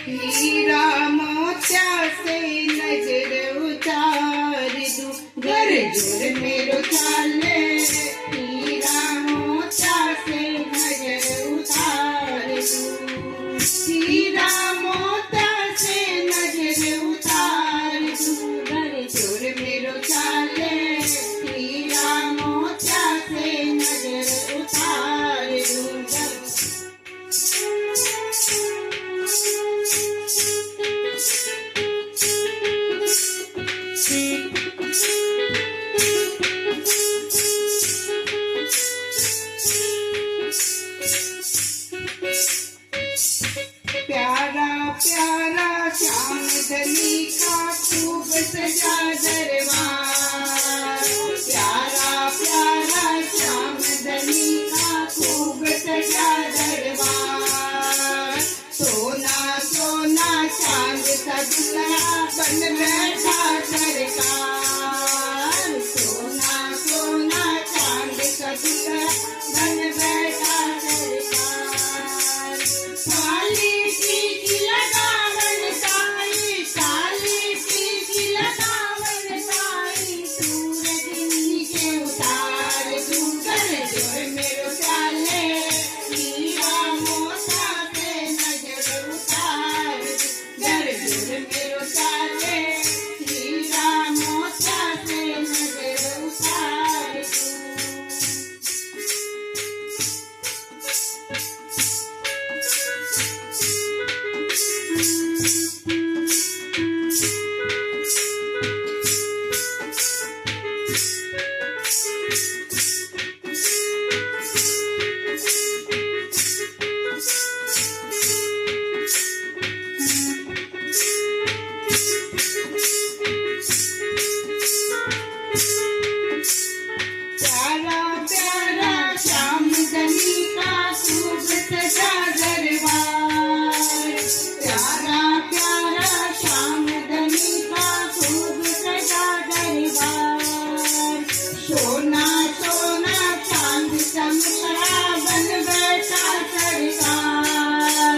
हीरा मोत्या से नजर उतार दूं, घर जोर मेरो चाले हीरा मोत्या से नजर उतार दूं, हीरा मोत्या से नजर उतार दूं, घर जोर मेरो चाले हीरा मोत्या से नजर उतार दूं। प्यारा प्यारा श्याम धनी का खूब सजा दरबार, प्यारा प्यारा श्याम धनी का खूब सजा दरबार, सोना सोना चांद सा दुल्हा बन बैठा सरकार, सोना सोना चांद सा दुल्हा बन बैठा सरकार, काली टीकी लगावन साई, काली टीकी लगावन साई, सूरज नीचे उतार दूं, कर जोर मेरो चाले हीरा मोत्या से नजर उतार दूं, कर जोर मेरो चाले हीरा मोत्या से नजर उतार दूं। प्यारा प्यारा श्याम धनी का खूब सजा दरबार, प्यारा प्यारा श्याम धनी का खूब सजा दरबार, सोना सोना चांद सा मुखड़ा बन बैठा सरकार,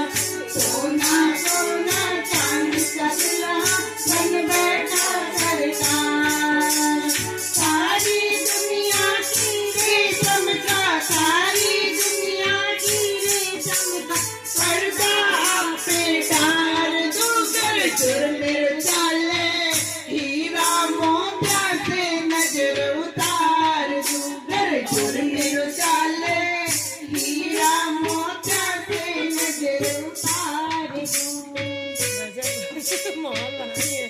सोना सोना चांद सा दुल्हा बन बैठा सरकार, सारी दुनिया की रेशम का, सारी दुनिया की रेशम का पर्दा आप पे डाल दूं, कर जोर मेरो चाले हीरा मोत्या से नजर उतार दूं, कर जोर मेरो चाले हीरा मोत्या से नजर उतार दूं। माहौल बनाइए।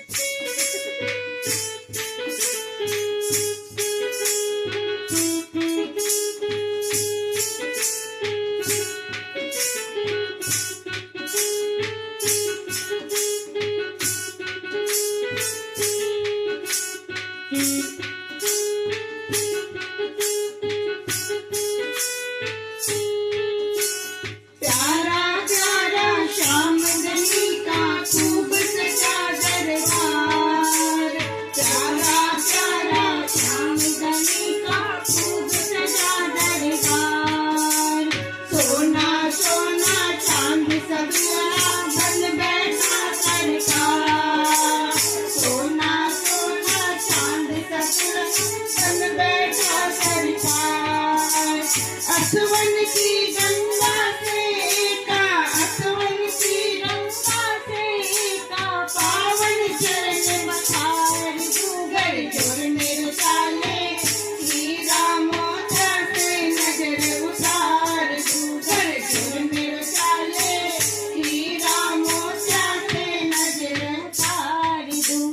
प्यारा प्यारा श्याम धनी का खूब सजा दरबार, प्यारा प्यारा श्याम धनी का खूब सजा दरबार, सोना सोना चांद सा दुल्हा बन बैठा सरकार, सोना सोना चांद सा दुल्हा बन बैठा सरकार, असवन की गंगा से का, असवन की गंगा से का पावन चरण बखार दूं, घर जोर मेरो चाले हीरा मोत्या से नजर उतार दूं, घर जोर मेरो चाले हीरा मोत्या से नजर उतार दूं।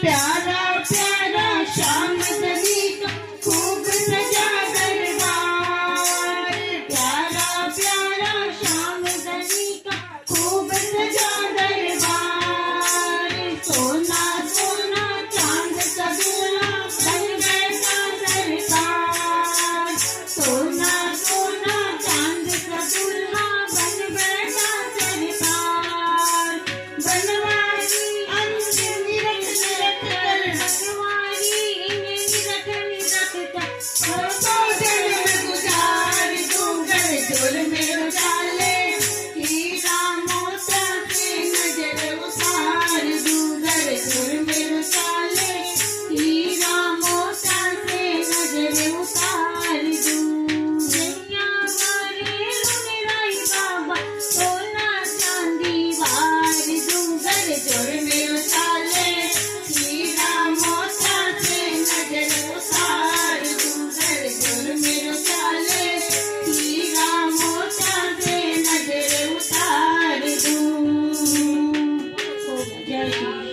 प्यारा प्यारा श्याम धनी का खूब सजा दरबार, प्यारा सोना सोना चांद का दूल्हा बन बैठा सरकार बनवारी अंग निरख निरख कर रखवारी निरख निरख कर तो दिल में गुजार तू कर झोल में उजाले हीरा मोती से नजर उतार दूं कर झोल में उजाले हीरा मोती से नजर उतार दूं नैया मारे लुनिराई बाबा सोना चांदी वार दूं कर झोल में उजाले हीरा मोती से नजर उतार दूं कर झोल में उजाले हीरा मोती से नजर उतार दूं। हो गया, जय श्री